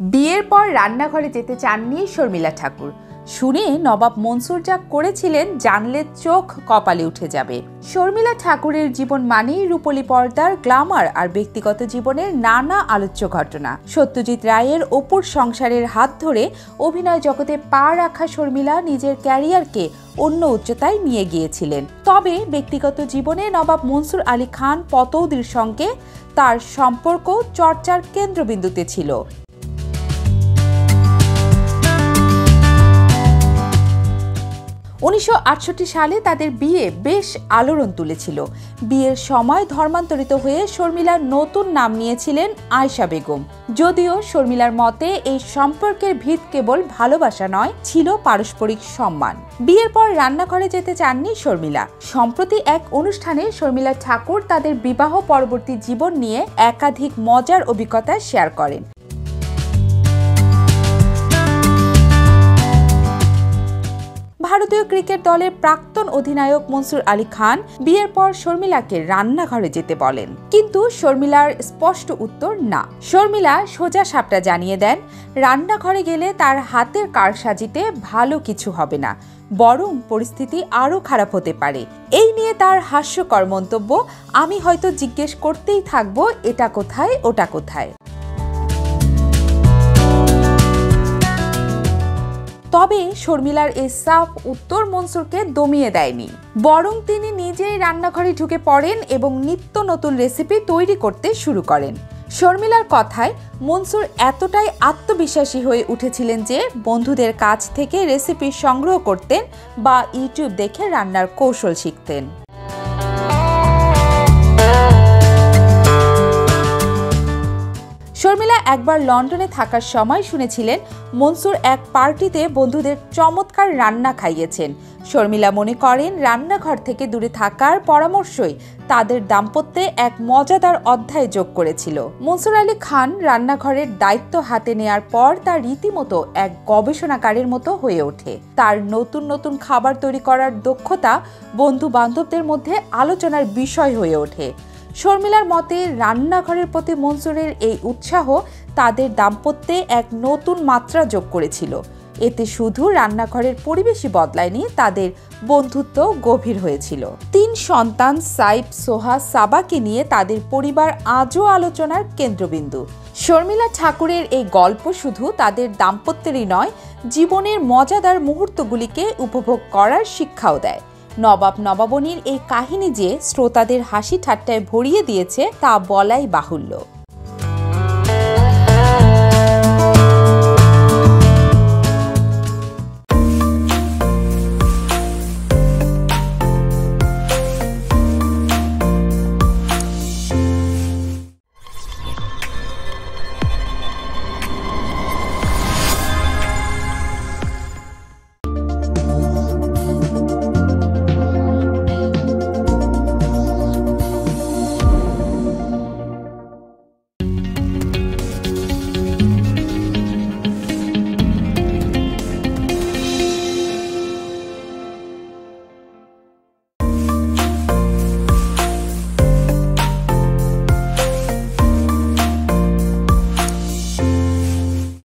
বিয়ের পর রান্নাঘরে যেতে চাননি শর্মিলা ঠাকুর। শুনে নবাব মনসুর যা করেছিলেন জানলে চোখ কপালে উঠে যাবে। শর্মিলা ঠাকুরের জীবন মানেই রূপলী পর্দার গ্ল্যামার আর ব্যক্তিগত জীবনের নানা আলোচ্য ঘটনা। সত্যজিৎ রায়ের অপুর সংসারের হাত ধরে অভিনয় জগতে পা রাখা শর্মিলা নিজের ক্যারিয়ারকে অন্য উচ্চতায় নিয়ে গিয়েছিলেন। তবে ব্যক্তিগত জীবনে নবাব মনসুর আলী খান পতৌদির সঙ্গে তার সম্পর্ক চর্চার কেন্দ্রবিন্দুতে ছিল। 1968 সালে তাদের বিয়ে বেশ আলোড়ন তুলেছিল। বিয়ের সময় ধর্মান্তরিত হয়ে শর্মিলার নতুন নাম নিয়েছিলেন আয়েশা বেগম। যদিও শর্মিলার মতে এই সম্পর্কের ভিত কেবল ভালোবাসা নয়, ছিল পারস্পরিক সম্মান। বিয়ের পর রান্নাঘরে যেতে চাননি শর্মিলা। সম্প্রতি এক অনুষ্ঠানে শর্মিলা ঠাকুর তাদের বিবাহ পরবর্তী জীবন নিয়ে একাধিক মজার অভিজ্ঞতা শেয়ার করেন। ভারতীয় ক্রিকেট দলের প্রাক্তন অধিনায়ক মনসুর আলী খান বিয়ের পর শর্মিলাকে রান্নাঘরে যেতে বলেন, কিন্তু শর্মিলার স্পষ্ট উত্তর না। শর্মিলা সোজা সাপটা জানিয়ে দেন, রান্নাঘরে গেলে তার হাতের কারসাজিতে ভালো কিছু হবে না, বরং পরিস্থিতি আরও খারাপ হতে পারে। এই নিয়ে তার হাস্যকর মন্তব্য, আমি হয়তো জিজ্ঞেস করতেই থাকবো এটা কোথায় ওটা কোথায়। তবে শর্মিলার এই সাফ উত্তর মনসুরকে দমিয়ে দেয়নি, বরং তিনি নিজেই রান্নাঘরে ঢুকে পড়েন এবং নিত্য নতুন রেসিপি তৈরি করতে শুরু করেন। শর্মিলার কথায় মনসুর এতটাই আত্মবিশ্বাসী হয়ে উঠেছিলেন যে বন্ধুদের কাছ থেকে রেসিপি সংগ্রহ করতেন বা ইউটিউব দেখে রান্নার কৌশল শিখতেন। শর্মিলা একবার লন্ডনে থাকার সময় শুনেছিলেন মনসুর এক পার্টিতে বন্ধুদের চমৎকার রান্না খাইয়েছেন। শর্মিলা মনে করেন রান্নাঘর থেকে দূরে থাকার পরামর্শই তাদের দাম্পত্যে এক মজাদার অধ্যায় যোগ করেছিল। মনসুর আলী খান রান্নাঘরের দায়িত্ব হাতে নেয়ার পর তার রীতিমতো এক গবেষণাকারের মতো হয়ে ওঠে। তার নতুন নতুন খাবার তৈরি করার দক্ষতা বন্ধু বান্ধবদের মধ্যে আলোচনার বিষয় হয়ে ওঠে। শর্মিলার মতে রান্নাঘরের প্রতি মনসুরের এই উৎসাহ তাদের দাম্পত্যে এক নতুন মাত্রা যোগ করেছিল। এতে শুধু রান্নাঘরের পরিবেশই বদলায়নি, তাদের বন্ধুত্ব গভীর হয়েছিল। 3 সন্তান সাইফ, সোহা, সাবাকে নিয়ে তাদের পরিবার আজও আলোচনার কেন্দ্রবিন্দু। শর্মিলা ঠাকুরের এই গল্প শুধু তাদের দাম্পত্যেরই নয়, জীবনের মজাদার মুহূর্তগুলিকে উপভোগ করার শিক্ষাও দেয়। নবাব নবাবনীর এই কাহিনী যে শ্রোতাদের হাসি ঠাট্টায় ভরিয়ে দিয়েছে তা বলাই বাহুল্য।